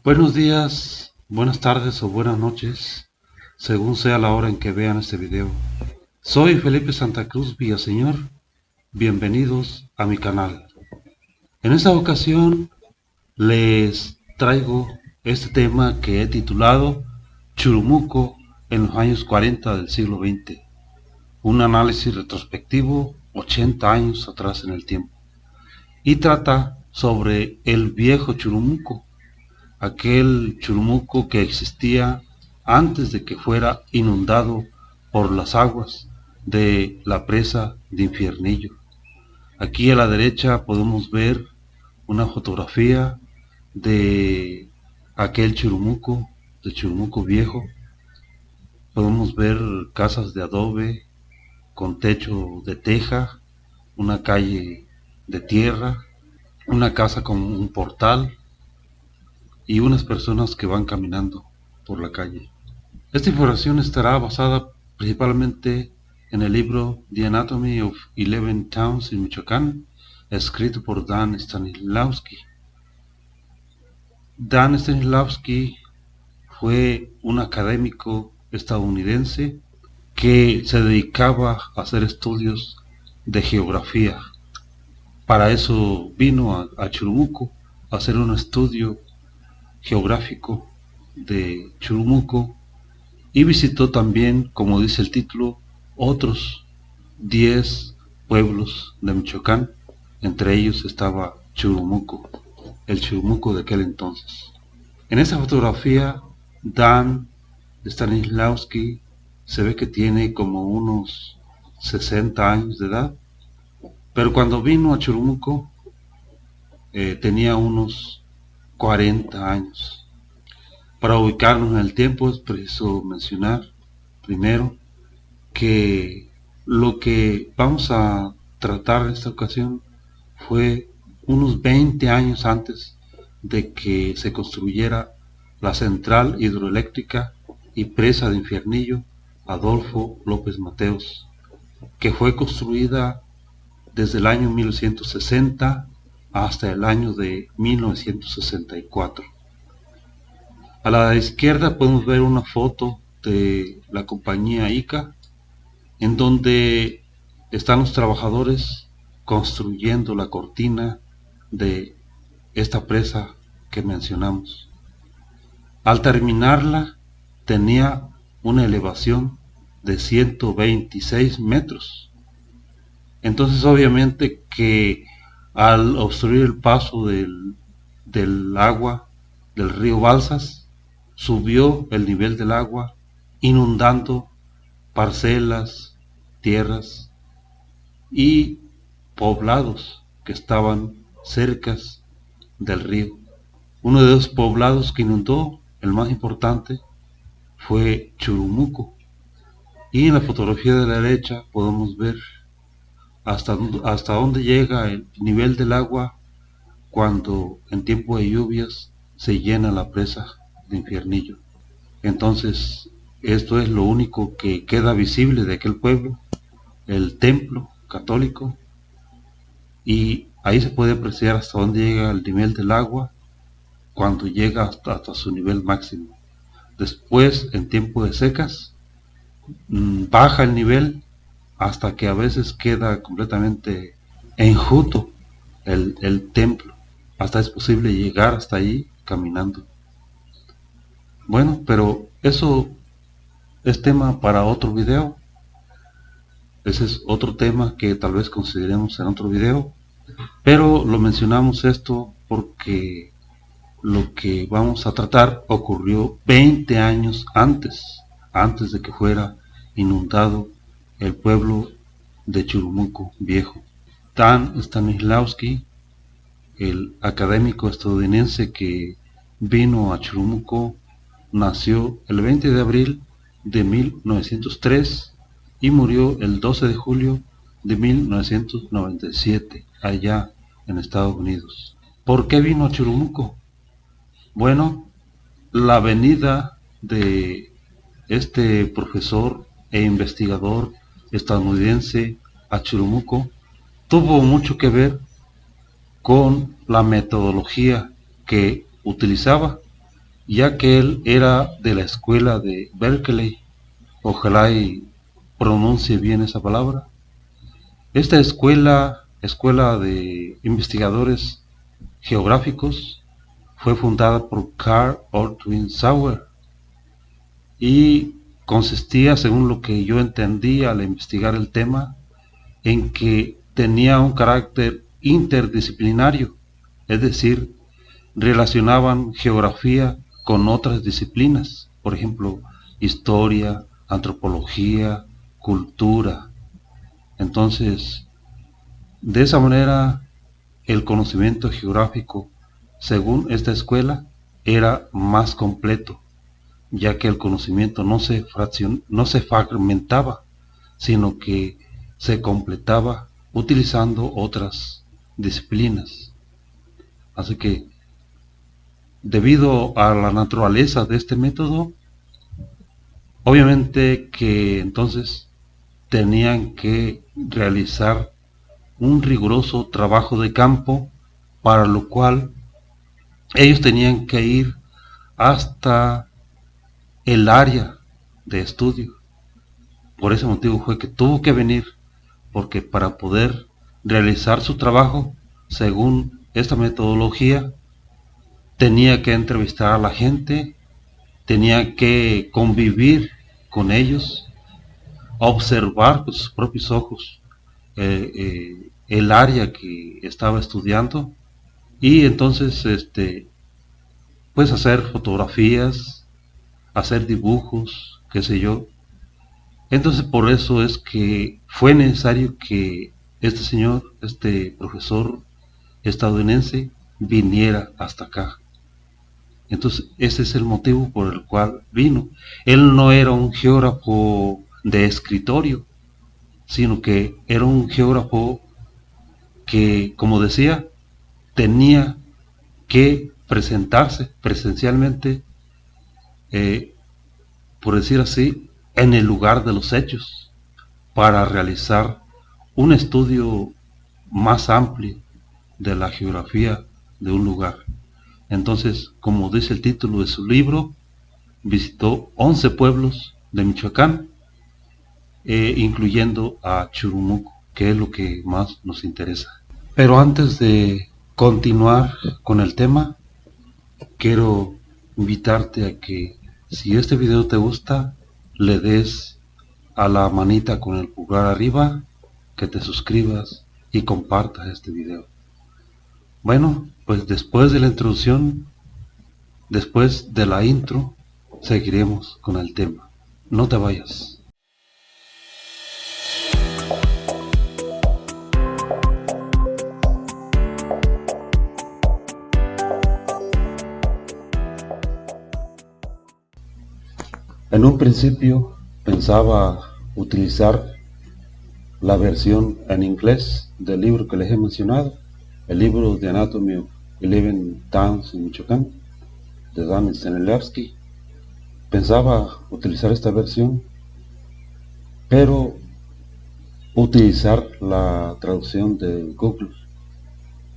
Buenos días, buenas tardes o buenas noches, según sea la hora en que vean este video. Soy Felipe Santa Cruz Villaseñor, bienvenidos a mi canal. En esta ocasión les traigo este tema que he titulado Churumuco en los años 40 del siglo XX, un análisis retrospectivo 80 años atrás en el tiempo, y trata sobre el viejo Churumuco, aquel Churumuco que existía antes de que fuera inundado por las aguas de la presa de Infiernillo. Aquí a la derecha podemos ver una fotografía de aquel Churumuco, de Churumuco viejo. Podemos ver casas de adobe con techo de teja, una calle de tierra, una casa con un portal y unas personas que van caminando por la calle. Esta información estará basada principalmente en el libro The Anatomy of 11 Towns in Michoacán, escrito por Dan Stanislawski. Dan Stanislawski fue un académico estadounidense que se dedicaba a hacer estudios de geografía. Para eso vino a Churumuco a hacer un estudio geográfico de Churumuco y visitó también, como dice el título, otros 10 pueblos de Michoacán. Entre ellos estaba Churumuco, el Churumuco de aquel entonces. En esta fotografía, Dan Stanislawski se ve que tiene como unos 60 años de edad, pero cuando vino a Churumuco tenía unos 40 años. Para ubicarnos en el tiempo es preciso mencionar primero que lo que vamos a tratar en esta ocasión fue unos 20 años antes de que se construyera la central hidroeléctrica y presa de Infiernillo Adolfo López Mateos, que fue construida desde el año 1960 hasta el año de 1964. A la izquierda podemos ver una foto de la compañía ICA, en donde están los trabajadores construyendo la cortina de esta presa que mencionamos. Al terminarla tenía una elevación de 126 metros. Entonces obviamente que al obstruir el paso del agua del río Balsas, subió el nivel del agua, inundando parcelas, tierras y poblados que estaban cerca del río. Uno de los poblados que inundó, el más importante, fue Churumuco. Y en la fotografía de la derecha podemos ver hasta dónde llega el nivel del agua cuando en tiempo de lluvias se llena la presa de Infiernillo. Entonces, esto es lo único que queda visible de aquel pueblo, el templo católico, y ahí se puede apreciar hasta dónde llega el nivel del agua cuando llega hasta su nivel máximo. Después, en tiempo de secas, baja el nivel hasta que a veces queda completamente enjuto el templo. Hasta es posible llegar hasta ahí caminando. Bueno, pero eso es tema para otro video. Ese es otro tema que tal vez consideremos en otro video, pero lo mencionamos esto porque lo que vamos a tratar ocurrió 20 años antes de que fuera inundado el pueblo de Churumuco Viejo. Dan Stanislawski, el académico estadounidense que vino a Churumuco, nació el 20 de abril de 1903 y murió el 12 de julio de 1997 allá en Estados Unidos. ¿Por qué vino a Churumuco? Bueno, la venida de este profesor e investigador estadounidense a Churumuco tuvo mucho que ver con la metodología que utilizaba. ya que él era de la escuela de Berkeley. Ojalá y pronuncie bien esa palabra. Esta escuela de investigadores geográficos, fue fundada por Carl Ortwin Sauer y consistía, según lo que yo entendí al investigar el tema, en que tenía un carácter interdisciplinario, es decir, relacionaban geografía con otras disciplinas, por ejemplo, historia, antropología, cultura. Entonces, de esa manera, el conocimiento geográfico, según esta escuela, era más completo, ya que el conocimiento no se fragmentaba, sino que se completaba utilizando otras disciplinas. Así que, debido a la naturaleza de este método, obviamente que entonces tenían que realizar un riguroso trabajo de campo, para lo cual ellos tenían que ir hasta el área de estudio. Por ese motivo fue que tuvo que venir, porque para poder realizar su trabajo según esta metodología, tenía que entrevistar a la gente, tenía que convivir con ellos, observar con sus propios ojos el área que estaba estudiando, y entonces pues hacer fotografías, hacer dibujos, qué sé yo. Entonces por eso es que fue necesario que este señor, este profesor estadounidense, viniera hasta acá. Entonces ese es el motivo por el cual vino. Él no era un geógrafo de escritorio, sino que era un geógrafo que, como decía, tenía que presentarse presencialmente, eh, por decir así, en el lugar de los hechos, para realizar un estudio más amplio de la geografía de un lugar. Entonces, como dice el título de su libro, visitó 11 pueblos de Michoacán, incluyendo a Churumuco, que es lo que más nos interesa. Pero antes de continuar con el tema, quiero invitarte a que, si este video te gusta, le des a la manita con el pulgar arriba, que te suscribas y compartas este video. Bueno, pues después de la introducción, después de la intro, seguiremos con el tema. No te vayas. En un principio pensaba utilizar la versión en inglés del libro que les he mencionado, el libro de Anatomy of 11 Towns in Michoacán, de Dan Stanislawski. Pensaba utilizar esta versión, pero utilizar la traducción de Google.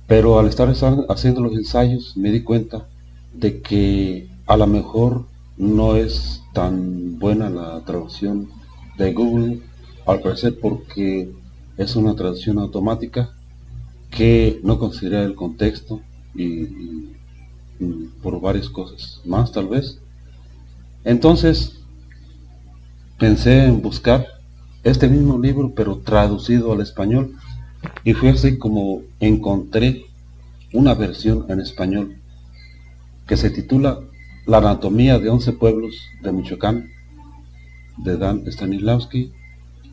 Pero al estar haciendo los ensayos me di cuenta de que a lo mejor no es tan buena la traducción de Google, al parecer, porque es una traducción automática que no considera el contexto y por varias cosas más tal vez. Entonces pensé en buscar este mismo libro pero traducido al español, y fue así como encontré una versión en español que se titula La anatomía de 11 pueblos de Michoacán, de Dan Stanislawski.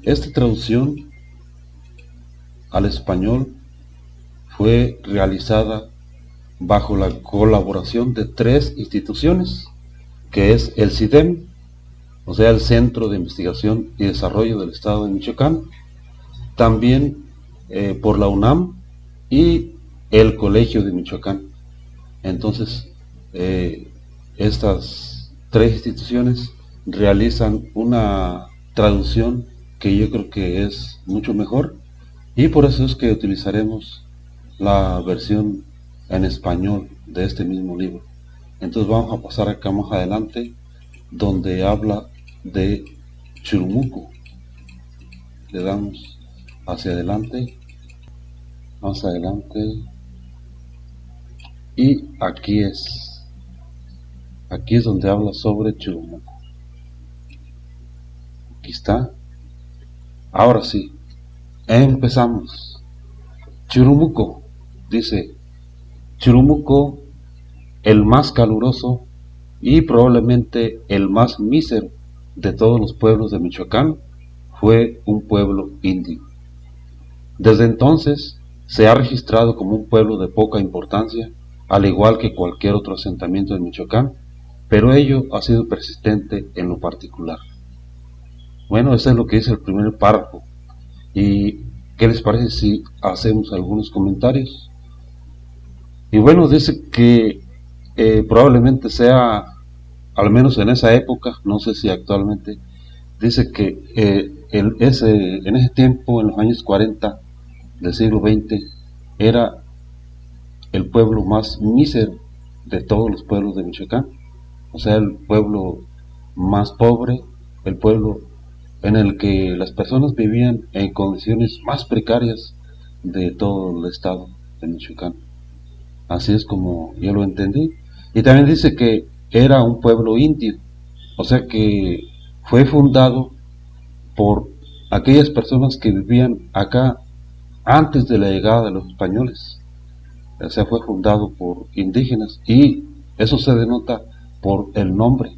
Esta traducción al español fue realizada bajo la colaboración de 3 instituciones, que es el CIDEM, o sea, el Centro de Investigación y Desarrollo del Estado de Michoacán, también por la UNAM y el Colegio de Michoacán. Entonces, estas 3 instituciones realizan una traducción que yo creo que es mucho mejor, y por eso es que utilizaremos la versión en español de este mismo libro. Entonces vamos a pasar acá más adelante, donde habla de Churumuco. Le damos hacia adelante, más adelante, y aquí es donde habla sobre Churumuco. Aquí está. Ahora sí, empezamos. Churumuco, dice, Churumuco, el más caluroso y probablemente el más mísero de todos los pueblos de Michoacán, fue un pueblo indio. Desde entonces se ha registrado como un pueblo de poca importancia, al igual que cualquier otro asentamiento en Michoacán, pero ello ha sido persistente en lo particular. Bueno, eso es lo que dice el primer párrafo. ¿Y qué les parece si hacemos algunos comentarios? Y bueno, dice que probablemente sea, al menos en esa época, no sé si actualmente, dice que en ese tiempo, en los años 40 del siglo XX, era el pueblo más mísero de todos los pueblos de Michoacán. O sea, el pueblo más pobre, el pueblo en el que las personas vivían en condiciones más precarias de todo el estado de Michoacán. Así es como yo lo entendí. Y también dice que era un pueblo indio, o sea que fue fundado por aquellas personas que vivían acá antes de la llegada de los españoles. O sea, fue fundado por indígenas y eso se denota por el nombre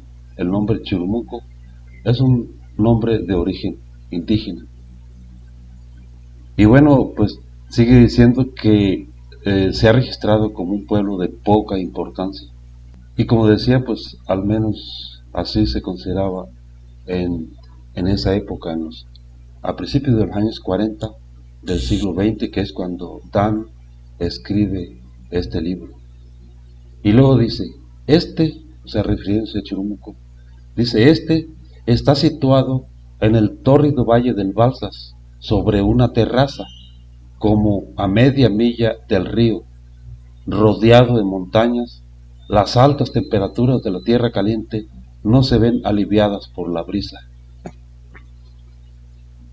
Churumuco es un nombre de origen indígena. Y bueno, pues sigue diciendo que se ha registrado como un pueblo de poca importancia. Y como decía, pues al menos así se consideraba en, en esa época, a principios de los años 40 del siglo XX, que es cuando Dan escribe este libro. Y luego dice, o sea, refiriéndose a Churumuco, dice, está situado en el tórrido valle del Balsas, sobre una terraza, como a media milla del río, rodeado de montañas. Las altas temperaturas de la tierra caliente no se ven aliviadas por la brisa.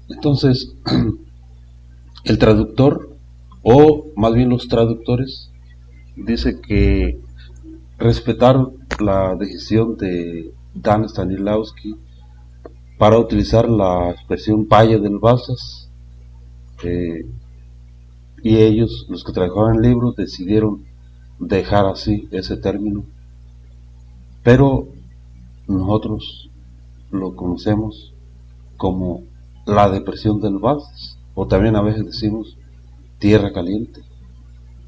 Entonces, el traductor, o más bien los traductores, dice que respetaron la decisión de Dan Stanislavski para utilizar la expresión Valle del Balsas, eh, y ellos, los que trabajaban el libro, decidieron dejar así ese término, pero nosotros lo conocemos como la depresión del Balsas, o también a veces decimos tierra caliente.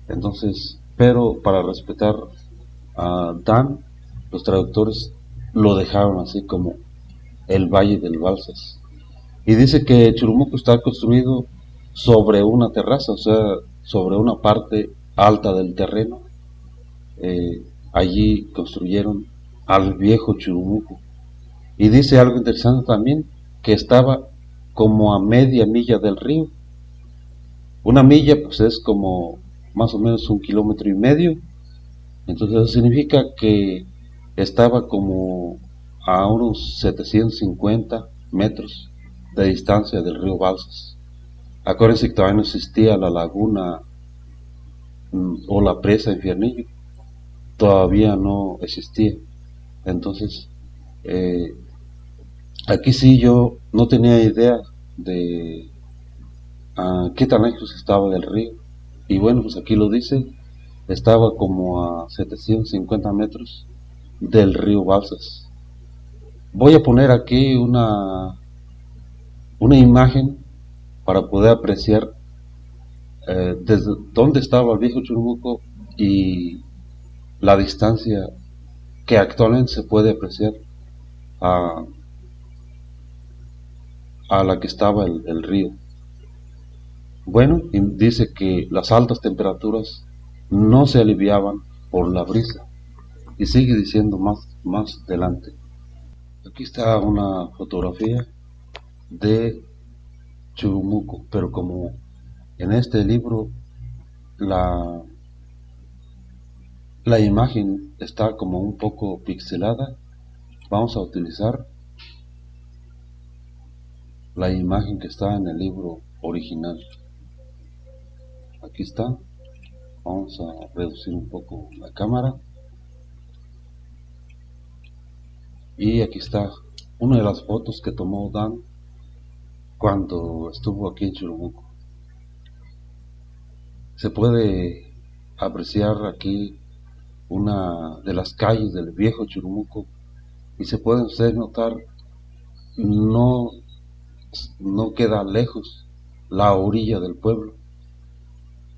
Entonces, pero para respetar a Dan, los traductores lo dejaron así como el Valle del Balsas. Y dice que Churumuco está construido sobre una terraza, o sea, sobre una parte alta del terreno. Allí construyeron al viejo Churumuco. Y dice algo interesante también, que estaba como a media milla del río. Una milla pues es como más o menos 1,5 kilómetros. Entonces eso significa que estaba como a unos 750 metros de distancia del río Balsas. Acuérdense que todavía no existía la laguna o la presa Infiernillo, todavía no existía. Entonces, eh, aquí sí yo no tenía idea de qué tan lejos estaba del río. Y bueno, pues aquí lo dice, estaba como a 750 metros del río Balsas. Voy a poner aquí una imagen para poder apreciar desde dónde estaba el viejo Churumuco y la distancia que actualmente se puede apreciar a, a la que estaba el río. Bueno, y dice que las altas temperaturas no se aliviaban por la brisa. Y sigue diciendo más adelante. Aquí está una fotografía de Churumuco, pero como en este libro la, La imagen está como un poco pixelada. Vamos a utilizar la imagen que está en el libro original. Aquí está. Vamos a reducir un poco la cámara. Y aquí está una de las fotos que tomó Dan cuando estuvo aquí en Churubusco. Se puede apreciar aquí una de las calles del viejo Churumuco y se puede ustedes notar, no, no queda lejos la orilla del pueblo,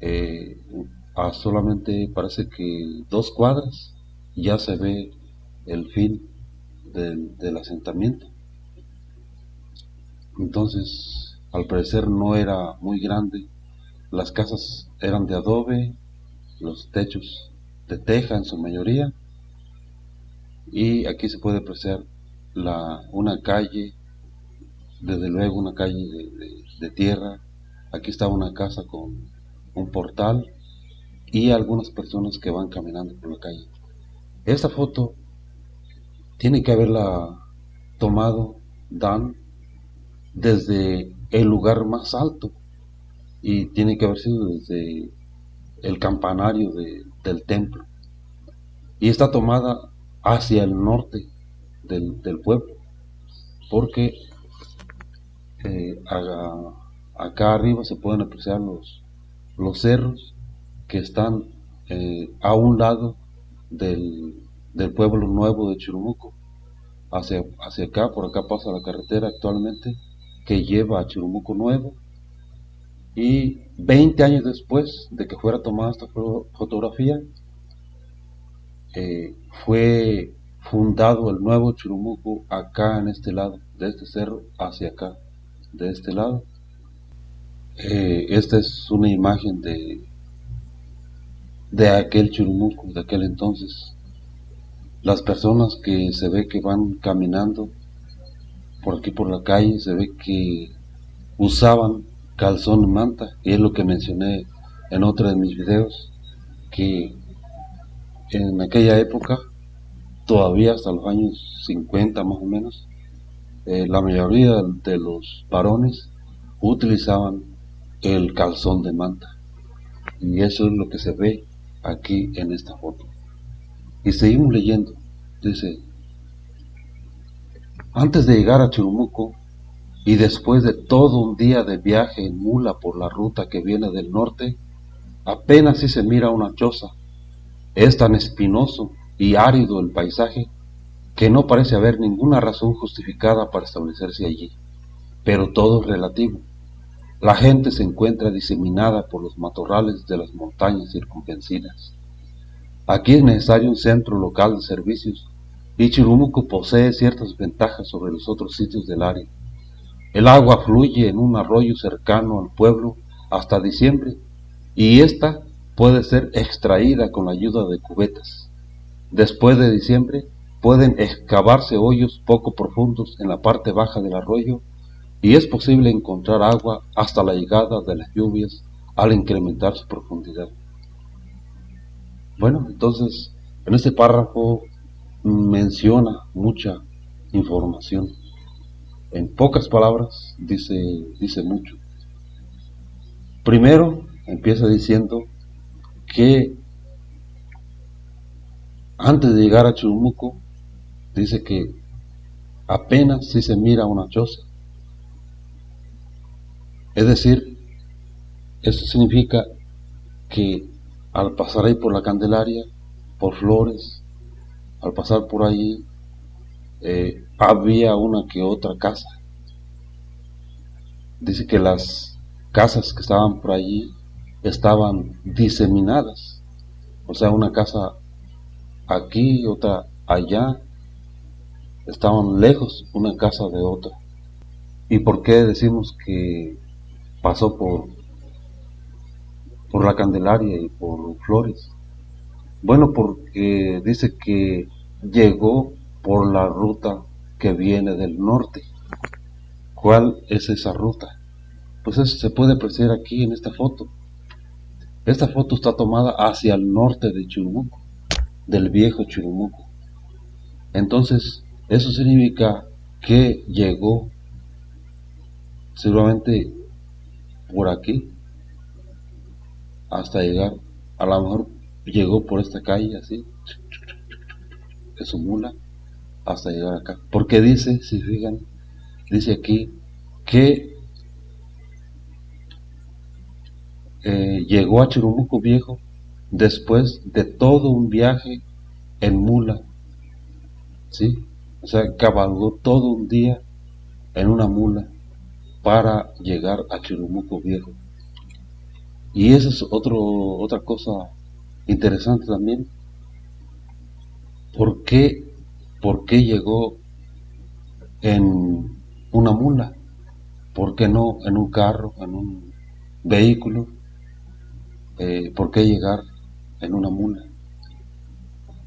eh, a solamente parece que 2 cuadras ya se ve el fin del asentamiento. Entonces, al parecer no era muy grande, las casas eran de adobe, los techos de teja en su mayoría, y aquí se puede apreciar una calle, desde luego una calle de tierra. Aquí está una casa con un portal y algunas personas que van caminando por la calle. Esta foto tiene que haberla tomado Dan desde el lugar más alto y tiene que haber sido desde el campanario del templo, y está tomada hacia el norte del pueblo, porque acá arriba se pueden apreciar los cerros que están a un lado del pueblo nuevo de Churumuco. Hacia acá, por acá pasa la carretera actualmente que lleva a Churumuco Nuevo, y 20 años después de que fuera tomada esta fotografía, fue fundado el nuevo Churumuco acá en este lado, de este cerro hacia acá, de este lado. Esta es una imagen de aquel Churumuco, de aquel entonces. Las personas que se ve que van caminando por aquí por la calle, se ve que usaban calzón y manta, y es lo que mencioné en otro de mis videos, que en aquella época, todavía hasta los años 50 más o menos, la mayoría de los varones utilizaban el calzón de manta, y eso es lo que se ve aquí en esta foto. Y seguimos leyendo. Dice: antes de llegar a Churumuco y después de todo un día de viaje en mula por la ruta que viene del norte, apenas si se mira una choza. Es tan espinoso y árido el paisaje que no parece haber ninguna razón justificada para establecerse allí, pero todo es relativo. La gente se encuentra diseminada por los matorrales de las montañas circunvencinas. Aquí es necesario un centro local de servicios, y Churumuco posee ciertas ventajas sobre los otros sitios del área. El agua fluye en un arroyo cercano al pueblo hasta diciembre, y ésta puede ser extraída con la ayuda de cubetas. Después de diciembre pueden excavarse hoyos poco profundos en la parte baja del arroyo, y es posible encontrar agua hasta la llegada de las lluvias al incrementar su profundidad. Bueno, entonces en este párrafo menciona mucha información. En pocas palabras dice mucho. Primero empieza diciendo que antes de llegar a Churumuco, dice que apenas si se mira una choza. Es decir, eso significa que al pasar ahí por la Candelaria, por Flores, al pasar por allí, había una que otra casa. Dice que las casas que estaban por allí estaban diseminadas, o sea, una casa aquí, otra allá, estaban lejos una casa de otra. ¿Y por qué decimos que pasó por la Candelaria y por Flores? Bueno, porque dice que llegó por la ruta que viene del norte. ¿Cuál es esa ruta? Pues eso se puede apreciar aquí en esta foto. Esta foto está tomada hacia el norte de Churumuco. del viejo Churumuco. Entonces, eso significa que llegó seguramente por aquí hasta llegar, a lo mejor llegó por esta calle así, de su mula, hasta llegar acá. Porque dice, si fijan, dice aquí que llegó a Churumuco Viejo después de todo un viaje en mula, ¿sí? O sea, cabalgó todo un día en una mula para llegar a Churumuco Viejo. Y eso es otra cosa interesante también. ¿Por qué, ¿Por qué llegó en una mula? ¿Por qué no en un carro, en un vehículo? ¿Por qué llegar en una mula?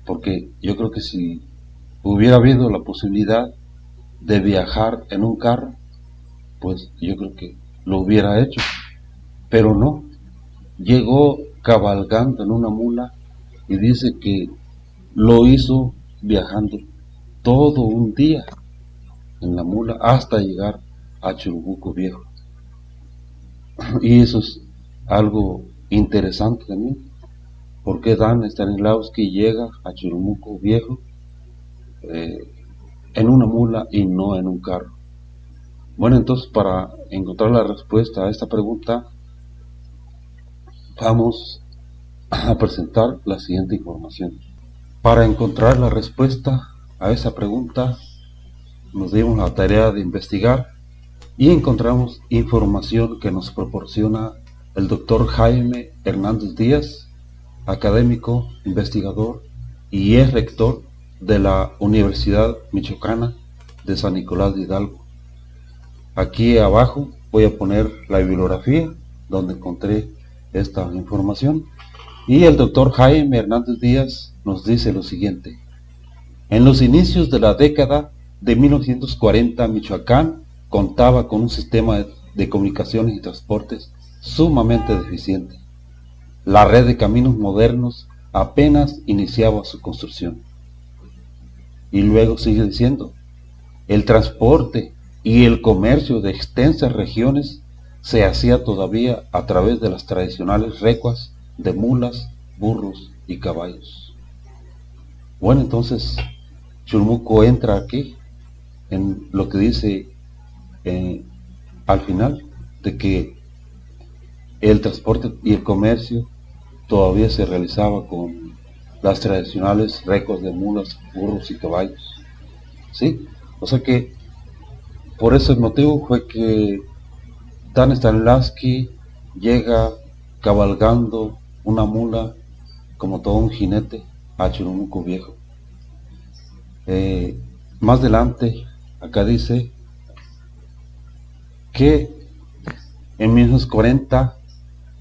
Porque yo creo que si hubiera habido la posibilidad de viajar en un carro, pues yo creo que lo hubiera hecho. Pero no, llegó cabalgando en una mula y dice que lo hizo viajando todo un día en la mula hasta llegar a Churumuco Viejo. Y eso es algo interesante también. ¿Por qué Dan Stanislavski llega a Churumuco Viejo eh, en una mula y no en un carro? Bueno, entonces para encontrar la respuesta a esta pregunta, vamos a presentar la siguiente información. Para encontrar la respuesta a esa pregunta, nos dimos la tarea de investigar y encontramos información que nos proporciona el doctor Jaime Hernández Díaz, académico, investigador y es rector de la Universidad Michoacana de San Nicolás de Hidalgo. Aquí abajo voy a poner la bibliografía donde encontré esta información y el doctor Jaime Hernández Díaz nos dice lo siguiente. En los inicios de la década de 1940, Michoacán contaba con un sistema de comunicaciones y transportes sumamente deficiente. La red de caminos modernos apenas iniciaba su construcción. Y luego sigue diciendo, el transporte y el comercio de extensas regiones se hacía todavía a través de las tradicionales recuas de mulas, burros y caballos. Bueno, entonces Churumuco entra aquí en lo que dice al final de que el transporte y el comercio todavía se realizaba con las tradicionales recos de mulas, burros y caballos. ¿Sí? O sea que por ese motivo fue que Dan Stanislavski llega cabalgando una mula como todo un jinete a Churumuco Viejo. Más adelante, acá dice que en 1940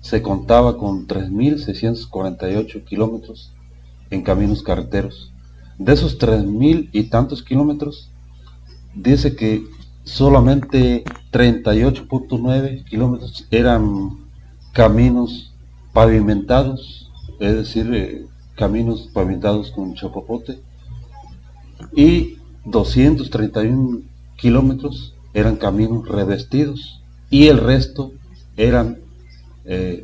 se contaba con 3.648 kilómetros en caminos carreteros. De esos 3.000 y tantos kilómetros, dice que solamente 38.9 kilómetros eran caminos pavimentados, es decir, caminos pavimentados con chapopote, y 231 kilómetros eran caminos revestidos, y el resto eran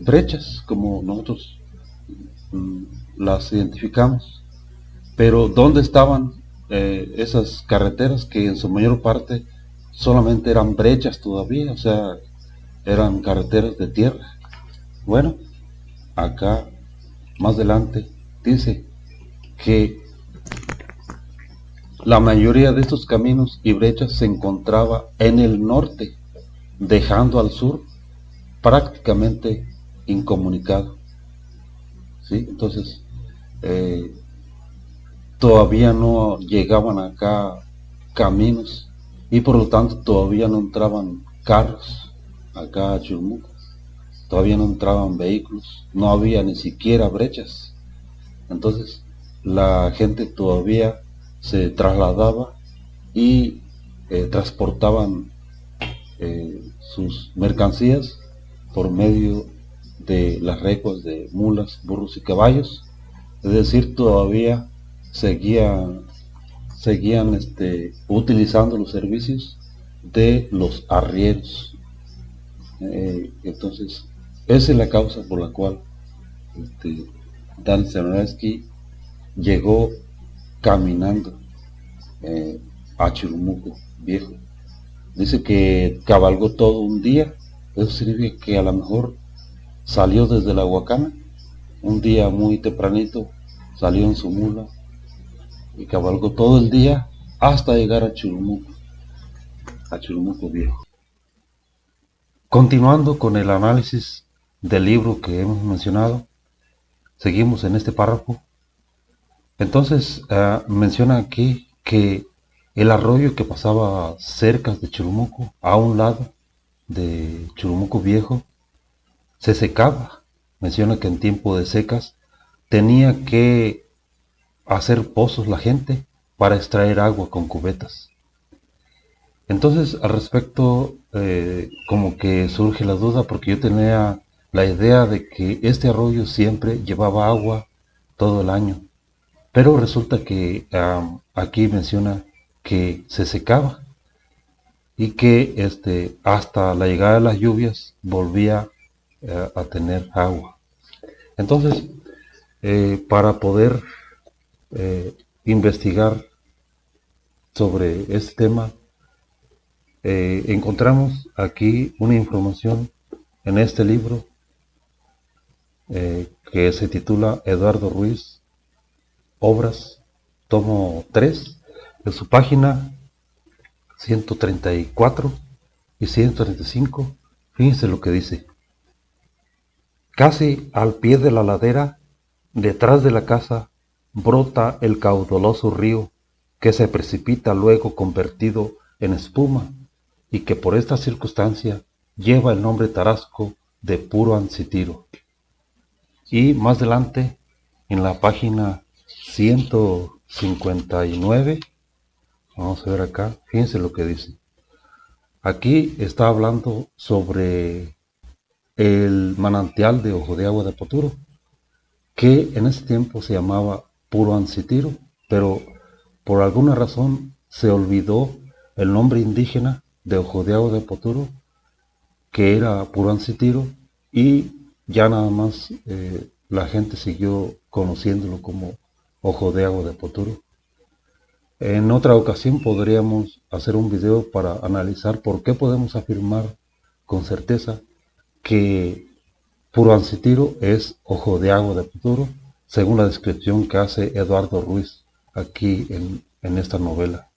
brechas, como nosotros las identificamos. Pero ¿dónde estaban esas carreteras que en su mayor parte solamente eran brechas todavía? O sea, eran carreteras de tierra. Bueno, acá más adelante dice que la mayoría de estos caminos y brechas se encontraba en el norte, dejando al sur prácticamente incomunicado. ¿Sí? Entonces, todavía no llegaban acá caminos y por lo tanto todavía no entraban carros acá a Churumuco, todavía no entraban vehículos, no había ni siquiera brechas. Entonces la gente todavía se trasladaba y transportaban sus mercancías por medio de las recuas de mulas, burros y caballos, Es decir, todavía seguían utilizando los servicios de los arrieros. Entonces, esa es la causa por la cual este, Dan Ceneraski llegó caminando a Churumuco Viejo. Dice que cabalgó todo un día. Eso significa que a lo mejor salió desde la Huacana un día muy tempranito, salió en su mula y cabalgó todo el día hasta llegar a Churumuco Viejo. Continuando con el análisis del libro que hemos mencionado, seguimos en este párrafo. Entonces menciona aquí que el arroyo que pasaba cerca de Churumuco, a un lado de Churumuco Viejo, se secaba. Menciona que en tiempo de secas tenía que hacer pozos la gente para extraer agua con cubetas. Entonces, al respecto, como que surge la duda, porque yo tenía la idea de que este arroyo siempre llevaba agua todo el año, pero resulta que aquí menciona que se secaba y que hasta la llegada de las lluvias volvía a tener agua. Entonces, para poder investigar sobre este tema, encontramos aquí una información en este libro que se titula Eduardo Ruiz, Obras, tomo 3, en su página 134 y 135. Fíjense lo que dice. Casi al pie de la ladera, detrás de la casa, brota el caudaloso río que se precipita luego convertido en espuma y que por esta circunstancia lleva el nombre tarasco de Puro Ancitiro. Y más adelante, en la página 159, vamos a ver acá, fíjense lo que dice. Aquí está hablando sobre el manantial de Ojo de Agua de Poturo, que en ese tiempo se llamaba Puro Ancitiro, pero por alguna razón se olvidó el nombre indígena de Ojo de Agua de Poturo, que era Puro Ancitiro, y ya nada más la gente siguió conociéndolo como Ojo de Agua de Poturo. En otra ocasión podríamos hacer un video para analizar por qué podemos afirmar con certeza que Puro Ancitiro es Ojo de Agua de Poturo, según la descripción que hace Eduardo Ruiz aquí en esta novela.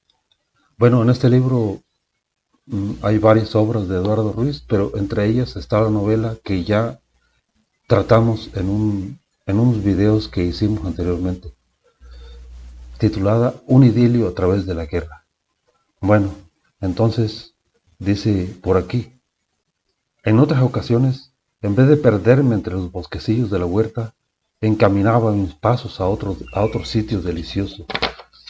Bueno, en este libro hay varias obras de Eduardo Ruiz, pero entre ellas está la novela que ya tratamos en unos videos que hicimos anteriormente, titulada Un idilio a través de la guerra. Bueno, entonces dice por aquí, en otras ocasiones, en vez de perderme entre los bosquecillos de la huerta, encaminaba mis pasos a otros sitios deliciosos.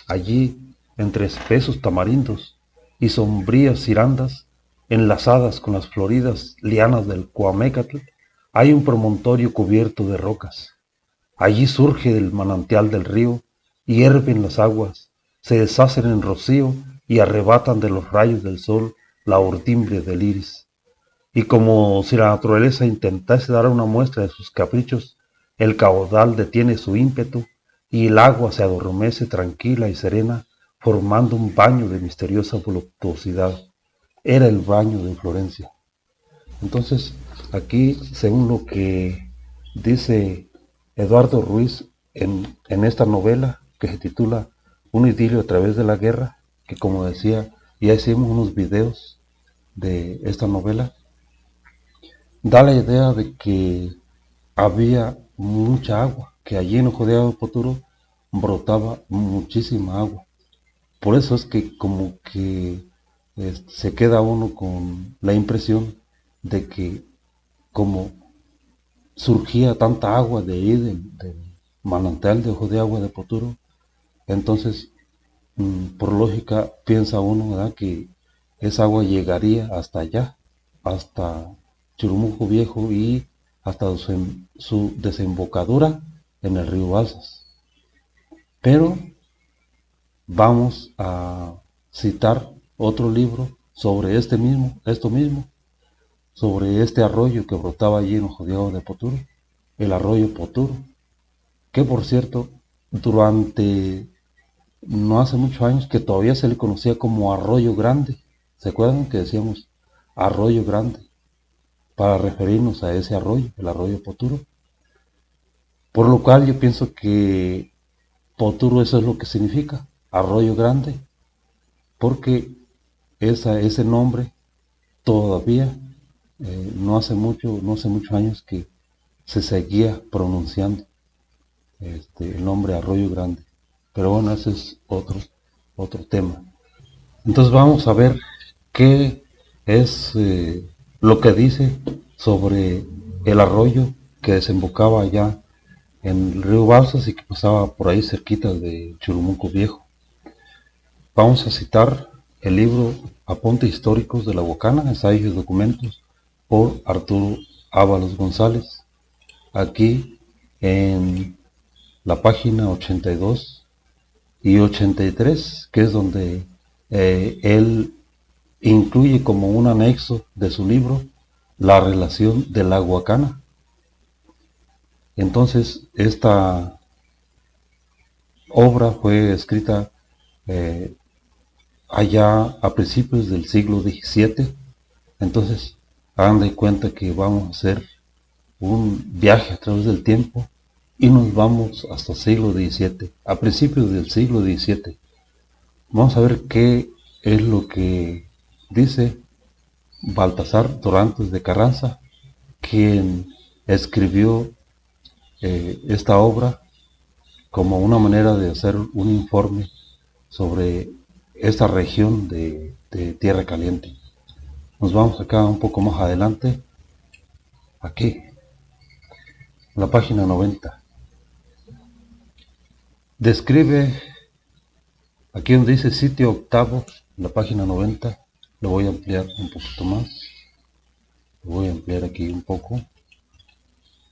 Allí, entre espesos tamarindos y sombrías cirandas, enlazadas con las floridas lianas del Cuamécatl, hay un promontorio cubierto de rocas. Allí surge el manantial del río, hierven las aguas, se deshacen en rocío y arrebatan de los rayos del sol la urdimbre del iris. Y como si la naturaleza intentase dar una muestra de sus caprichos, el caudal detiene su ímpetu y el agua se adormece tranquila y serena, formando un baño de misteriosa voluptuosidad. Era el baño de Florencia. Entonces, aquí, según lo que dice Eduardo Ruiz en esta novela que se titula Un idilio a través de la guerra, que como decía, ya hicimos unos videos de esta novela, da la idea de que había mucha agua, que allí en Ojo de Agua de Poturo brotaba muchísima agua. Por eso es que como que se queda uno con la impresión de que como surgía tanta agua de ahí del manantial de Ojo de Agua de Poturo, entonces por lógica piensa uno, ¿verdad?, que esa agua llegaría hasta allá, hasta Churumuco Viejo y hasta su desembocadura en el río Balsas. Pero vamos a citar otro libro sobre esto mismo, sobre este arroyo que brotaba allí en los Jodeados de Poturo, el arroyo Poturo, que por cierto, durante no hace muchos años que todavía se le conocía como Arroyo Grande. ¿Se acuerdan que decíamos Arroyo Grande para referirnos a ese arroyo, el arroyo Poturo? Por lo cual yo pienso que Poturo eso es lo que significa, Arroyo Grande, porque ese nombre todavía no hace muchos años que se seguía pronunciando el nombre Arroyo Grande. Pero bueno, ese es otro tema. Entonces vamos a ver qué es lo que dice sobre el arroyo que desembocaba allá en el río Balsas y que pasaba por ahí cerquita de Churumuco Viejo. Vamos a citar el libro Apuntes Históricos de la Huacana, Ensayos y Documentos, por Arturo Ábalos González, aquí en la página 82 y 83, que es donde él incluye como un anexo de su libro la relación de la Huacana. Entonces, esta obra fue escrita eh, allá a principios del siglo XVII. Entonces, hagan de cuenta que vamos a hacer un viaje a través del tiempo y nos vamos hasta el siglo XVII, a principios del siglo XVII. Vamos a ver qué es lo que dice Baltasar Dorantes de Carranza, quien escribió esta obra como una manera de hacer un informe sobre esta región de Tierra Caliente. Nos vamos acá un poco más adelante, aquí, en la página 90. Describe, aquí donde dice sitio octavo, en la página 90, lo voy a ampliar un poquito más, lo voy a ampliar aquí un poco,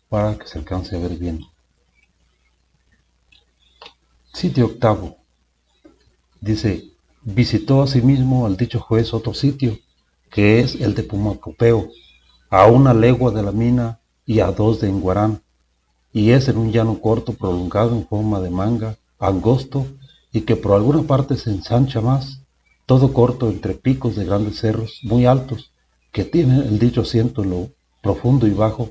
para que se alcance a ver bien. Sitio octavo. Dice, visitó asimismo al dicho juez otro sitio, que es el de Pumacopeo, a 1 legua de la mina y a 2 de Enguarán, y es en un llano corto prolongado en forma de manga, angosto, y que por alguna parte se ensancha más, todo corto entre picos de grandes cerros muy altos, que tienen el dicho asiento en lo profundo y bajo,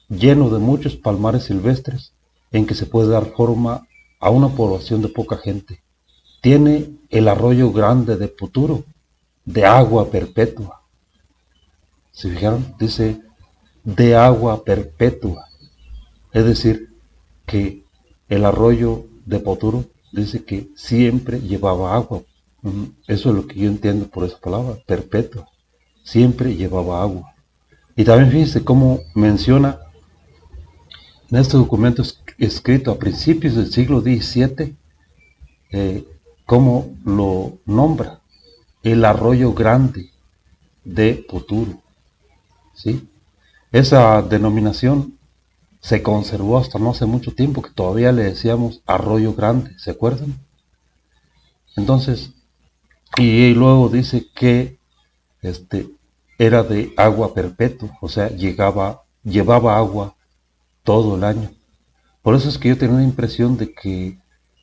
lleno de muchos palmares silvestres, en que se puede dar forma a una población de poca gente. Tiene el arroyo grande de Puturo, de agua perpetua. ¿Se fijaron? Dice, de agua perpetua. Es decir, que el arroyo de Poturo dice que siempre llevaba agua. Eso es lo que yo entiendo por esa palabra, perpetua. Siempre llevaba agua. Y también fíjense cómo menciona en este documento escrito a principios del siglo XVII, cómo lo nombra el arroyo grande de Poturo. ¿Sí? Esa denominación se conservó hasta no hace mucho tiempo, que todavía le decíamos arroyo grande, ¿se acuerdan? Entonces, y luego dice que era de agua perpetua, o sea, llevaba agua todo el año. Por eso es que yo tenía la impresión de que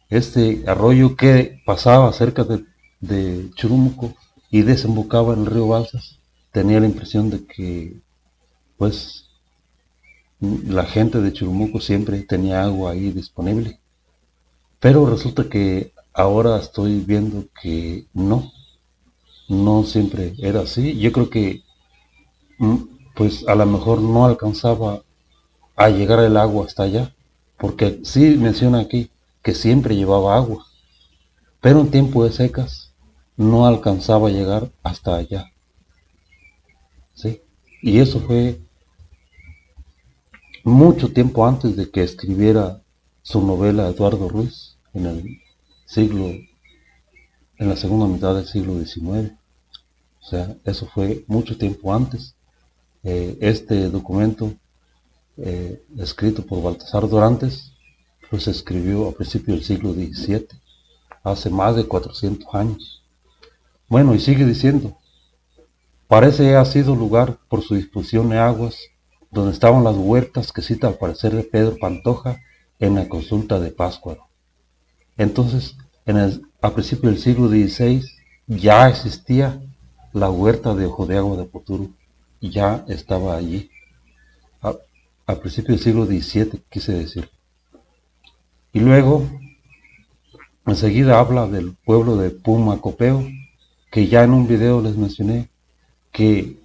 este arroyo que pasaba cerca de Churumuco y desembocaba en el río Balsas, tenía la impresión de que, pues, la gente de Churumuco siempre tenía agua ahí disponible. Pero resulta que ahora estoy viendo que no siempre era así. Yo creo que mm, pues a lo mejor no alcanzaba a llegar el agua hasta allá, porque sí menciona aquí que siempre llevaba agua, pero en tiempo de secas no alcanzaba a llegar hasta allá, ¿sí? Y eso fue mucho tiempo antes de que escribiera su novela Eduardo Ruiz en la segunda mitad del siglo XIX. O sea, eso fue mucho tiempo antes. Este documento escrito por Baltasar Dorantes pues se escribió a principios del siglo XVII, hace más de 400 años. Bueno, y sigue diciendo, parece ha sido lugar por su disposición de aguas, donde estaban las huertas que cita al parecer de Pedro Pantoja en la consulta de Pátzcuaro. Entonces, a principios del siglo XVI ya existía la huerta de Ojo de Agua de Poturo, ya estaba allí. A principios del siglo XVII, quise decir. Y luego, enseguida habla del pueblo de Pumacopeo, que ya en un video les mencioné que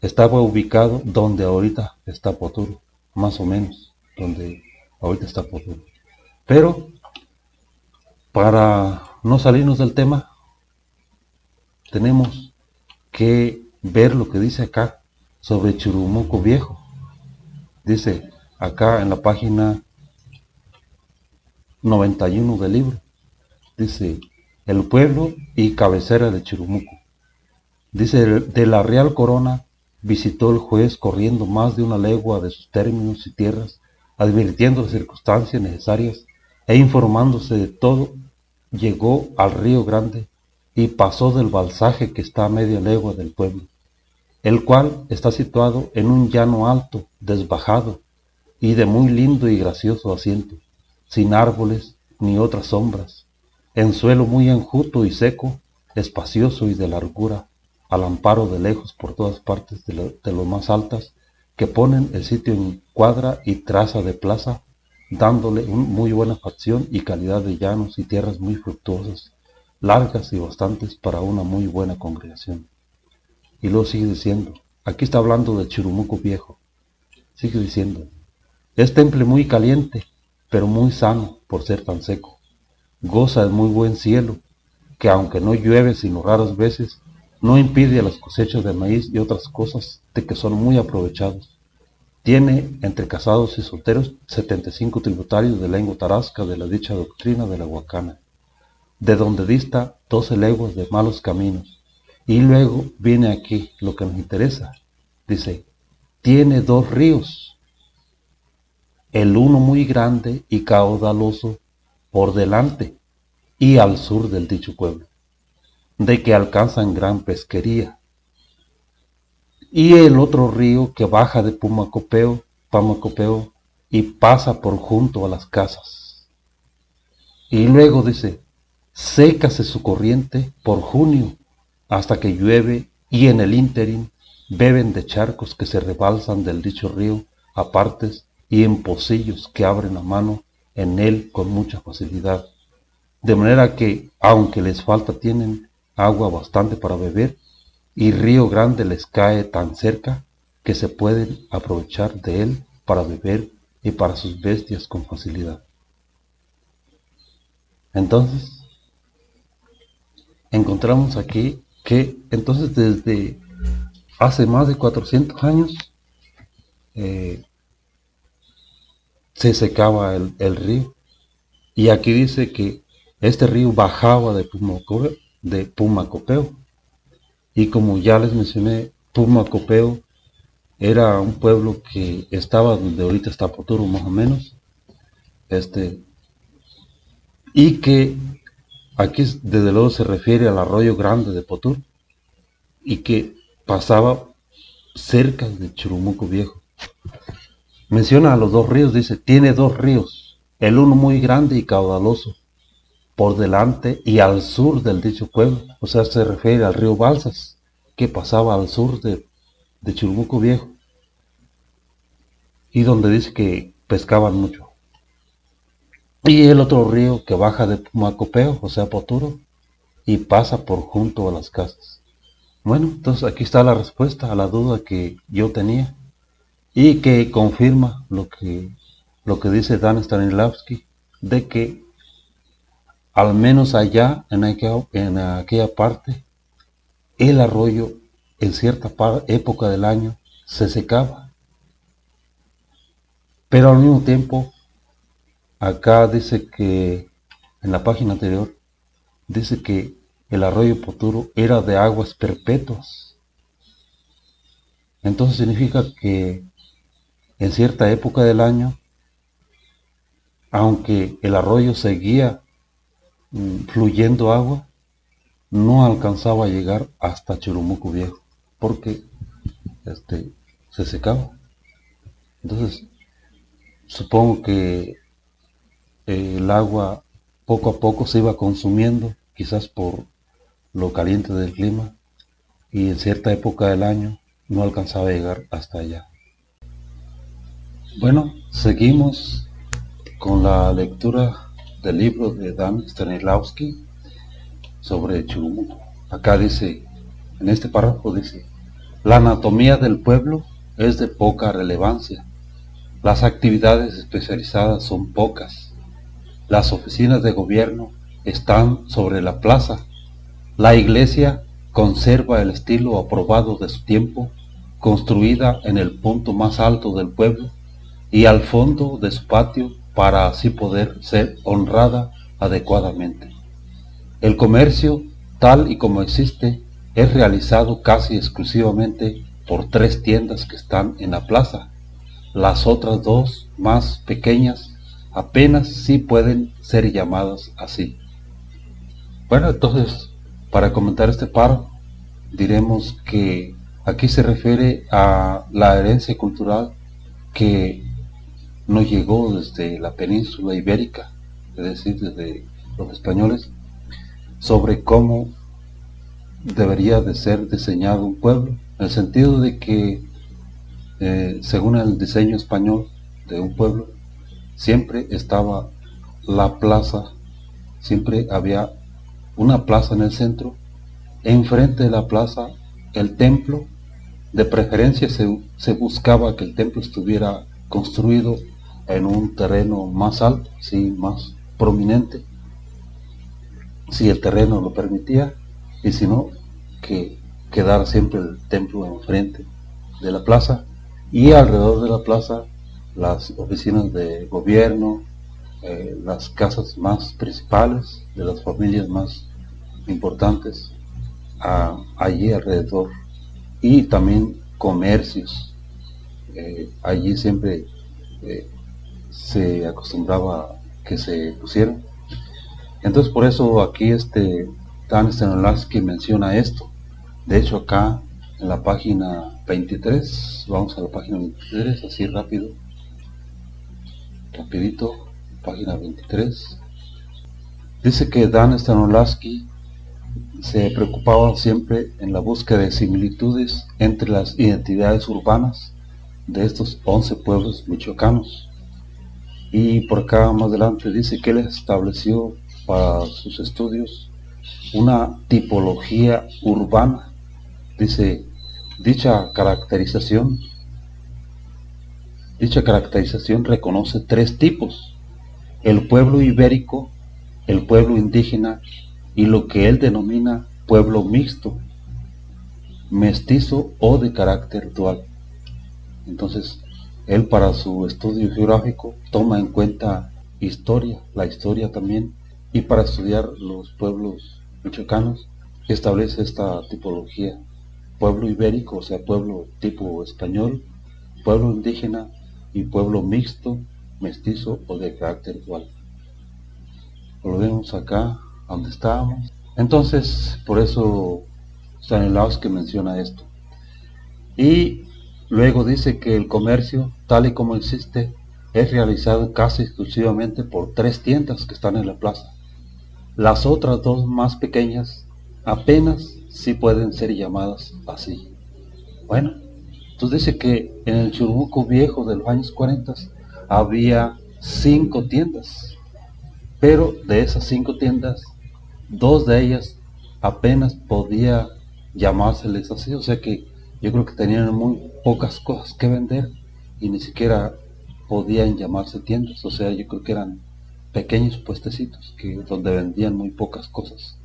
estaba ubicado donde ahorita está Poturo, más o menos, donde ahorita está Poturo. Pero, para no salirnos del tema, tenemos que ver lo que dice acá sobre Churumuco Viejo. Dice acá en la página 91 del libro, dice, el pueblo y cabecera de Churumuco. Dice, de la Real Corona visitó el juez corriendo más de una legua de sus términos y tierras, advirtiendo las circunstancias necesarias e informándose de todo, llegó al río Grande y pasó del balsaje que está a media legua del pueblo, el cual está situado en un llano alto, desbajado y de muy lindo y gracioso asiento, sin árboles ni otras sombras, en suelo muy enjuto y seco, espacioso y de largura, al amparo de lejos por todas partes de lo más altas, que ponen el sitio en cuadra y traza de plaza, dándole muy buena facción y calidad de llanos y tierras muy fructuosas, largas y bastantes para una muy buena congregación. Y luego sigue diciendo, aquí está hablando de Churumuco Viejo, sigue diciendo, es temple muy caliente, pero muy sano por ser tan seco. Goza de muy buen cielo, que aunque no llueve sino raras veces, no impide a las cosechas de maíz y otras cosas de que son muy aprovechados. Tiene entre casados y solteros 75 tributarios de lengua tarasca de la dicha doctrina de la Huacana, de donde dista 12 leguas de malos caminos. Y luego viene aquí lo que nos interesa. Dice, tiene 2 ríos, el uno muy grande y caudaloso por delante y al sur del dicho pueblo, de que alcanzan gran pesquería, y el otro río que baja de Pamacopeo y pasa por junto a las casas. Y luego dice, sécase su corriente por junio hasta que llueve, y en el ínterin beben de charcos que se rebalsan del dicho río a partes y en pocillos que abren a mano en él con mucha facilidad, de manera que, aunque les falta, tienen agua bastante para beber, y río grande les cae tan cerca que se pueden aprovechar de él para beber y para sus bestias con facilidad. Entonces, encontramos aquí que entonces desde hace más de 400 años se secaba el río, y aquí dice que este río bajaba de Pumacopeo, y como ya les mencioné, Pumacopeo era un pueblo que estaba donde ahorita está Poturo más o menos, y que aquí desde luego se refiere al arroyo grande de Poturo, y que pasaba cerca de Churumuco Viejo. Menciona a los 2 ríos, dice, tiene 2 ríos, el uno muy grande y caudaloso, por delante y al sur del dicho pueblo, o sea, se refiere al río Balsas, que pasaba al sur de Churumuco Viejo, y donde dice que pescaban mucho. Y el otro río que baja de Pumacopeo, o sea, Poturo, y pasa por junto a las casas. Bueno, entonces aquí está la respuesta a la duda que yo tenía, y que confirma lo que dice Dan Stanislavski, de que al menos allá, en aquella parte, el arroyo en cierta época del año se secaba. Pero al mismo tiempo, acá dice que, en la página anterior, dice que el arroyo Poturo era de aguas perpetuas. Entonces significa que en cierta época del año aunque el arroyo seguía fluyendo agua, no alcanzaba a llegar hasta Churumuco Viejo, porque se secaba. Entonces, supongo que el agua poco a poco se iba consumiendo, quizás por lo caliente del clima, y en cierta época del año no alcanzaba a llegar hasta allá. Bueno, seguimos con la lectura del libro de Dan Stanislawski sobre Churumuco. Acá dice, en este párrafo dice, la anatomía del pueblo es de poca relevancia. Las actividades especializadas son pocas. Las oficinas de gobierno están sobre la plaza. La iglesia conserva el estilo aprobado de su tiempo, construida en el punto más alto del pueblo y al fondo de su patio para así poder ser honrada adecuadamente. El comercio, tal y como existe, es realizado casi exclusivamente por 3 tiendas que están en la plaza. Las otras 2 más pequeñas apenas sí pueden ser llamadas así. Bueno, entonces, para comentar este párrafo, diremos que aquí se refiere a la herencia cultural que nos llegó desde la península ibérica, es decir, desde los españoles, sobre cómo debería de ser diseñado un pueblo, en el sentido de que, según el diseño español de un pueblo, siempre estaba la plaza, siempre había una plaza en el centro, enfrente de la plaza el templo, de preferencia se buscaba que el templo estuviera construido en un terreno más alto, sí, más prominente, si el terreno lo permitía, y si no, que quedara siempre el templo enfrente de la plaza, y alrededor de la plaza las oficinas de gobierno, las casas más principales de las familias más importantes allí alrededor, y también comercios. Allí siempre se acostumbraba que se pusieran. Entonces por eso aquí Dan Stanislawski menciona esto. De hecho acá en la página 23, vamos a la página 23, así rapidito, página 23. Dice que Dan Stanislawski se preocupaba siempre en la búsqueda de similitudes entre las identidades urbanas de estos 11 pueblos michoacanos. Y por acá más adelante dice que él estableció para sus estudios una tipología urbana. Dice, dicha caracterización reconoce 3 tipos: el pueblo ibérico, el pueblo indígena y lo que él denomina pueblo mixto, mestizo o de carácter dual. Entonces, él para su estudio geográfico toma en cuenta la historia también, y para estudiar los pueblos michoacanos establece esta tipología: pueblo ibérico, o sea, pueblo tipo español, pueblo indígena y pueblo mixto, mestizo o de carácter dual. Volvemos acá donde estábamos. Entonces, por eso Stanislawski menciona esto. Y luego dice que el comercio, tal y como existe, es realizado casi exclusivamente por 3 tiendas que están en la plaza. Las otras 2 más pequeñas apenas sí pueden ser llamadas así. Bueno, entonces dice que en el Churumuco viejo de los años 40 había 5 tiendas, pero de esas 5 tiendas, 2 de ellas apenas podía llamárseles así, o sea que yo creo que tenían muy pocas cosas que vender y ni siquiera podían llamarse tiendas, o sea, yo creo que eran pequeños puestecitos donde vendían muy pocas cosas.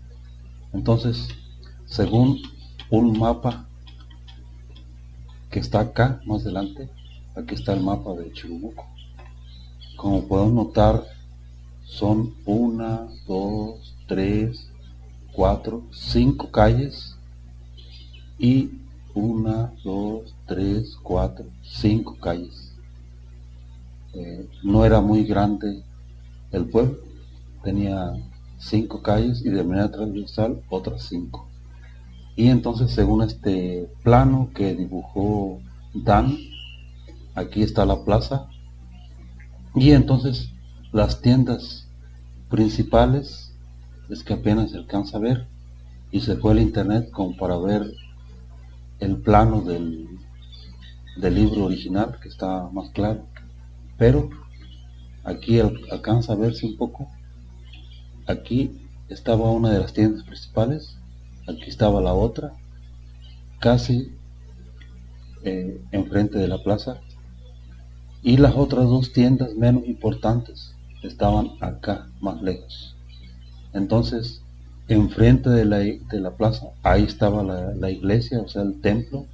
Entonces, según un mapa que está acá más adelante, aquí está el mapa de Churumuco. Como podemos notar, son 1, 2, 3, 4, 5 calles y 1, 2, 3, 4, 5 calles. No era muy grande el pueblo. Tenía 5 calles y de manera transversal otras 5. Y entonces, según este plano que dibujó Dan, aquí está la plaza. Y entonces las tiendas principales es que apenas se alcanza a ver, y se fue al internet como para ver el plano del libro original, que está más claro. Pero aquí alcanza a verse un poco. Aquí estaba una de las tiendas principales, aquí estaba la otra, casi enfrente de la plaza, y las otras 2 tiendas menos importantes estaban acá, más lejos. Entonces, enfrente de la plaza, ahí estaba la iglesia, o sea, el templo,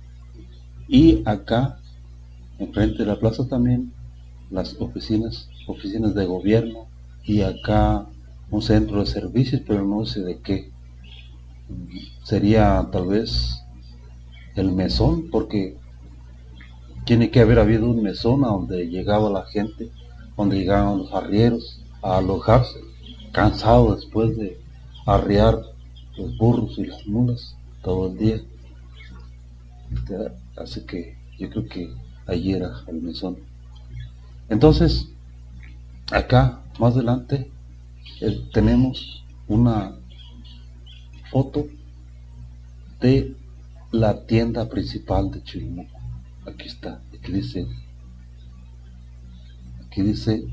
y acá, enfrente de la plaza también, las oficinas de gobierno, y acá un centro de servicios, pero no sé de qué. Sería tal vez el mesón, porque tiene que haber habido un mesón a donde llegaba la gente, donde llegaban los arrieros a alojarse, cansados después de arriar los burros y las mulas todo el día. Así que yo creo que allí era el mesón. Entonces, acá más adelante tenemos una foto de la tienda principal de Chirimoco. Aquí está, aquí dice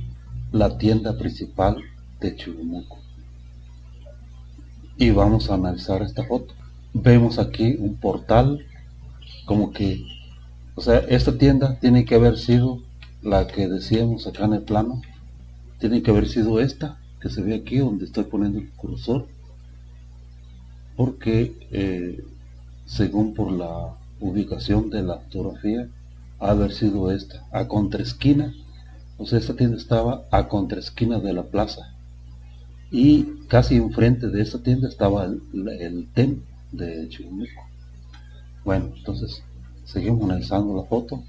la tienda principal de Chirimoco. Y vamos a analizar esta foto. Vemos aquí un portal, como que, o sea, esta tienda tiene que haber sido la que decíamos acá en el plano, tiene que haber sido esta que se ve aquí donde estoy poniendo el cursor, porque según por la ubicación de la fotografía, ha haber sido esta, a contraesquina. O sea, esta tienda estaba a contraesquina de la plaza, y casi enfrente de esta tienda estaba el templo de Chirimoco. Bueno, entonces seguimos analizando la foto.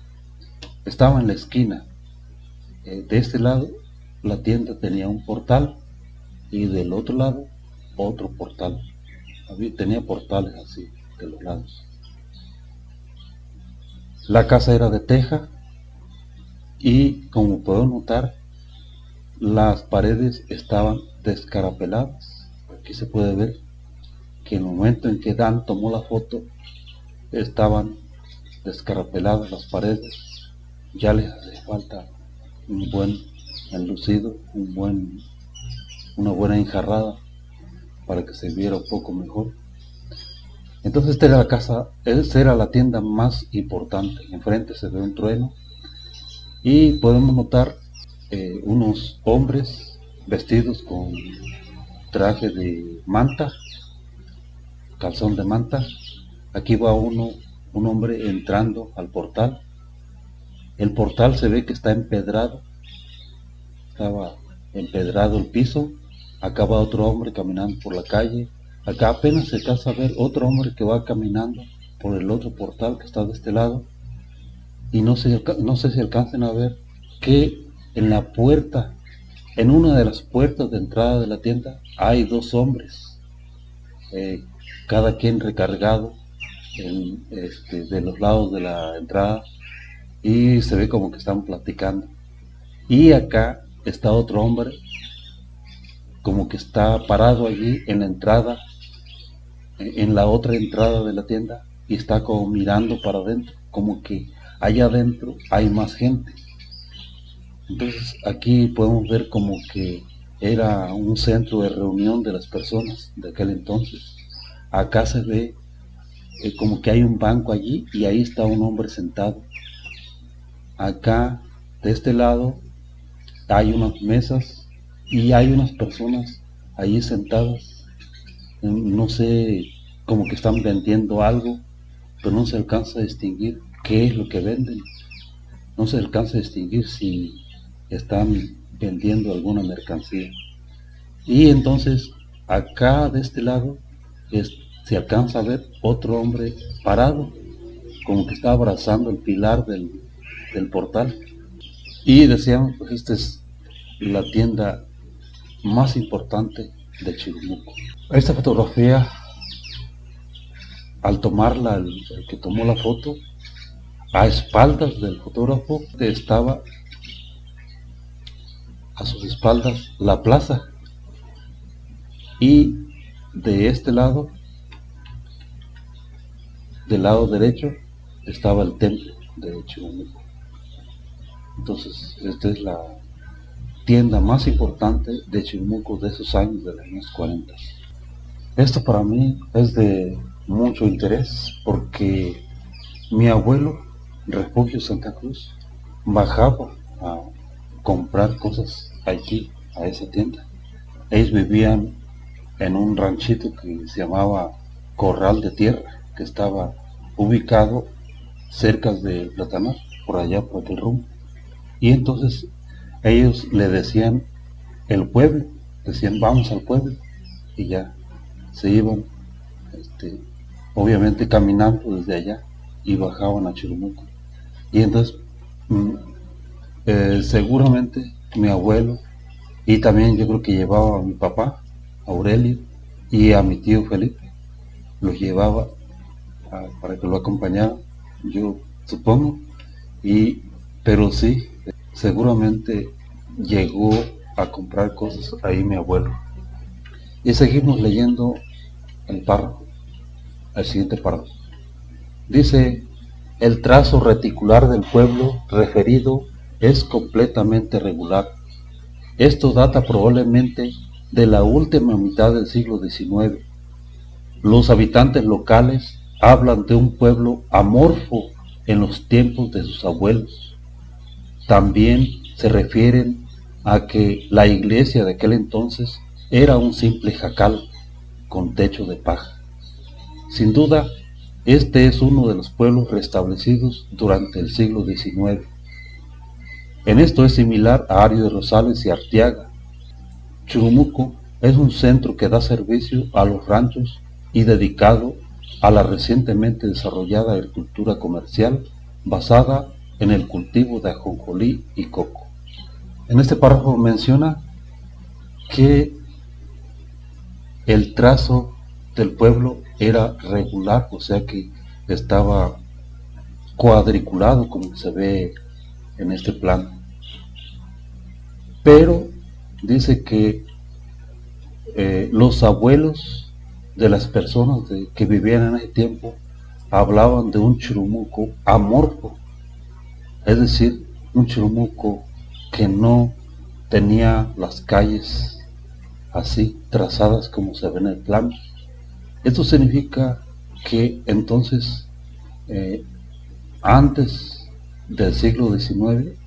Estaba en la esquina. De este lado la tienda tenía un portal, y del otro lado otro portal. Tenía portales así de los lados. La casa era de teja, y como puedo notar, las paredes estaban descarapeladas. Aquí se puede ver que en el momento en que Dan tomó la foto estaban descarapeladas las paredes. Ya les hace falta un buen enlucido, una buena enjarrada para que se viera un poco mejor. Entonces esta era la tienda más importante. Enfrente se ve un trueno, y podemos notar unos hombres vestidos con traje de manta, calzón de manta. Aquí va un hombre entrando al portal. El portal se ve que está empedrado, estaba empedrado el piso. Acá va otro hombre caminando por la calle. Acá apenas se alcanza a ver otro hombre que va caminando por el otro portal que está de este lado. Y no sé si alcancen a ver que en la puerta, en una de las puertas de entrada de la tienda, hay 2 hombres, cada quien recargado de los lados de la entrada, y se ve como que están platicando. Y acá está otro hombre, como que está parado allí en la entrada, en la otra entrada de la tienda, y está como mirando para adentro, como que allá adentro hay más gente. Entonces aquí podemos ver como que era un centro de reunión de las personas de aquel entonces. Acá se ve como que hay un banco allí, y ahí está un hombre sentado. Acá de este lado hay unas mesas, y hay unas personas allí sentadas. No sé, como que están vendiendo algo, pero no se alcanza a distinguir qué es lo que venden. No se alcanza a distinguir si están vendiendo alguna mercancía. Y entonces acá de este lado se alcanza a ver otro hombre parado, como que está abrazando el pilar del portal. Y decíamos, pues esta es la tienda más importante de Chirumuco. Esta fotografía, al tomarla, el que tomó la foto, a espaldas del fotógrafo estaba a sus espaldas la plaza, y de este lado, del lado derecho, estaba el templo de Chirumuco. Entonces, esta es la tienda más importante de Chirumuco de esos años, de los años 40. Esto para mí es de mucho interés porque mi abuelo, Refugio Santa Cruz, bajaba a comprar cosas aquí, a esa tienda. Ellos vivían en un ranchito que se llamaba Corral de Tierra, que estaba ubicado cerca de Platanar, por allá por aquel rumbo. Y entonces ellos le decían el pueblo, decían vamos al pueblo, y ya se iban, obviamente caminando desde allá, y bajaban a Chirumuco. Y entonces seguramente mi abuelo, y también yo creo que llevaba a mi papá, Aurelio, y a mi tío Felipe, los llevaba para que lo acompañaran, yo supongo. Pero sí, seguramente llegó a comprar cosas ahí mi abuelo. Y seguimos leyendo el párrafo, el siguiente párrafo. Dice: el trazo reticular del pueblo referido es completamente regular. Esto data probablemente de la última mitad del siglo XIX. Los habitantes locales hablan de un pueblo amorfo en los tiempos de sus abuelos. También se refieren a que la iglesia de aquel entonces era un simple jacal con techo de paja. Sin duda, este es uno de los pueblos restablecidos durante el siglo XIX. En esto es similar a Ario de Rosales y Arteaga. Chirumuco es un centro que da servicio a los ranchos y dedicado a la recientemente desarrollada agricultura comercial basada en el cultivo de ajonjolí y coco. En este párrafo menciona que el trazo del pueblo era regular, o sea que estaba cuadriculado como se ve en este plano. Pero dice que los abuelos de las personas que vivían en ese tiempo hablaban de un Chirumuco amorfo, es decir, un Chirumuco que no tenía las calles así trazadas como se ve en el plano. Esto significa que entonces, antes del siglo XIX,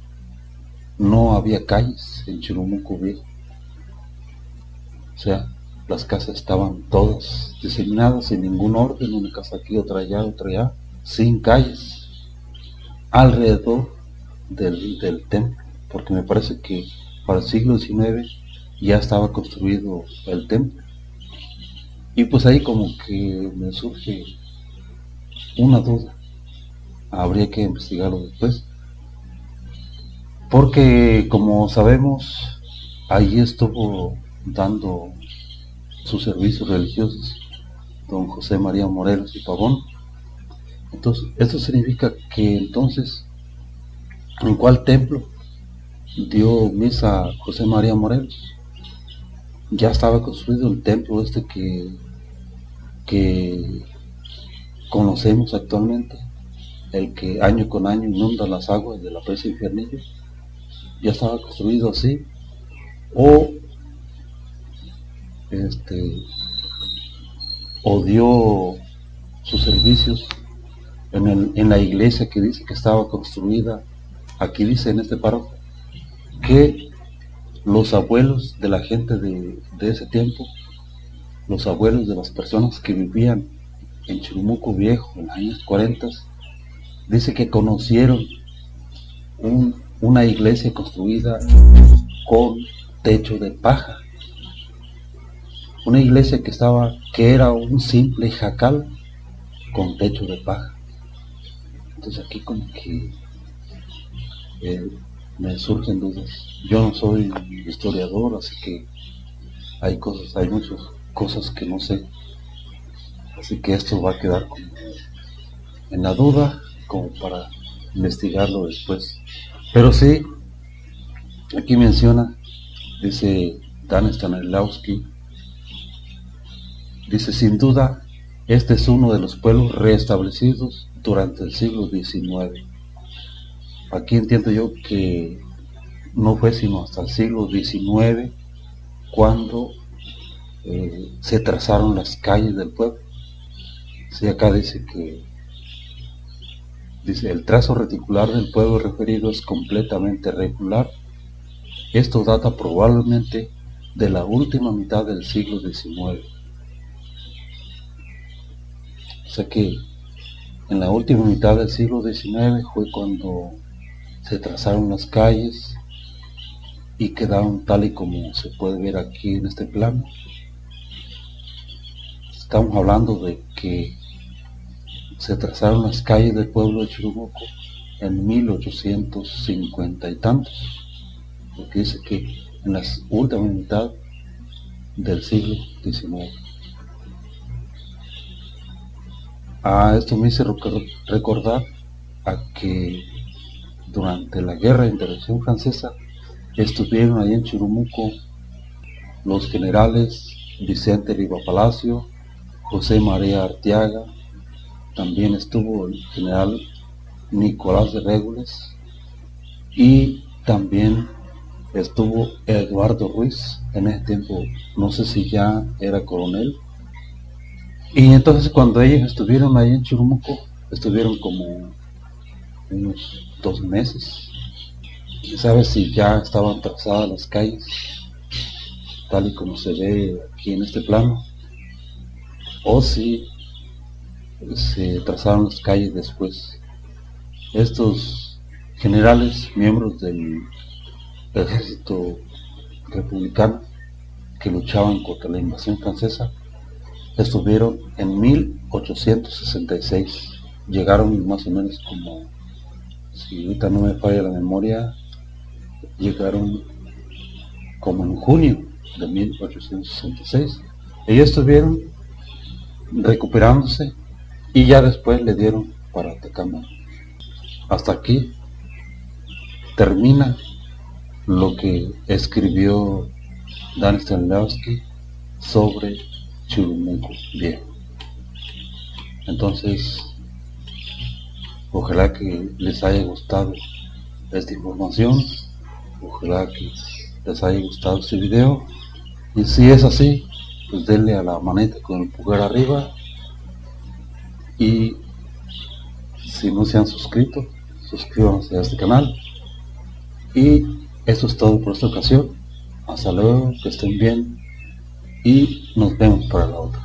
no había calles en Chirumuco Viejo. O sea, las casas estaban todas diseminadas sin ningún orden, una casa aquí, otra allá, sin calles, alrededor del templo, porque me parece que para el siglo XIX ya estaba construido el templo. Y pues ahí como que me surge una duda, habría que investigarlo después, porque como sabemos, ahí estuvo dando sus servicios religiosos don José María Morelos y Pavón. Entonces, esto significa que entonces, ¿en cuál templo dio misa José María Morelos? Ya estaba construido el templo este que conocemos actualmente, el que año con año inunda las aguas de la presa Infiernillo. Ya estaba construido así, o o dio sus servicios en la iglesia que dice que estaba construida. Aquí dice en este párrafo que los abuelos de la gente de ese tiempo, los abuelos de las personas que vivían en Chirumuco Viejo en los años 40, dice que conocieron una iglesia construida con techo de paja, una iglesia que era un simple jacal con techo de paja. Entonces aquí como que me surgen dudas. Yo no soy historiador, así que hay muchas cosas que no sé, así que esto va a quedar como en la duda, como para investigarlo después. Pero sí, aquí menciona, dice Dan Stanislawski, dice: sin duda, este es uno de los pueblos reestablecidos durante el siglo XIX. Aquí entiendo yo que no fue sino hasta el siglo XIX cuando se trazaron las calles del pueblo. Sí, acá dice el trazo reticular del pueblo referido es completamente regular. Esto data probablemente de la última mitad del siglo XIX. O sea que en la última mitad del siglo XIX fue cuando se trazaron las calles y quedaron tal y como se puede ver aquí en este plano. Estamos hablando de que se trazaron las calles del pueblo de Churumuco en 1850 y tantos, porque dice que en la última mitad del siglo XIX. Esto me hizo recordar a que durante la guerra de intervención francesa estuvieron ahí en Churumuco los generales Vicente Riva Palacio, José María Arteaga, también estuvo el general Nicolás de Régules y también estuvo Eduardo Ruiz. En ese tiempo no sé si ya era coronel. Y entonces cuando ellos estuvieron ahí en Churumuco, estuvieron como unos 2 meses. ¿Quién sabe si ya estaban trazadas las calles, tal y como se ve aquí en este plano? O si se trazaron las calles después. Estos generales, miembros del ejército republicano que luchaban contra la invasión francesa, estuvieron en 1866. Llegaron más o menos como, si ahorita no me falla la memoria, llegaron como en junio de 1866. Ellos estuvieron recuperándose y ya después le dieron para Atacama. Hasta aquí termina lo que escribió Dan Stanislawski sobre Churumuco Viejo. Entonces, ojalá que les haya gustado esta información, ojalá que les haya gustado este video, y si es así, pues denle a la manita con el pulgar arriba, y si no se han suscrito, suscríbanse a este canal. Y eso es todo por esta ocasión. Hasta luego, que estén bien y nos vemos para la otra.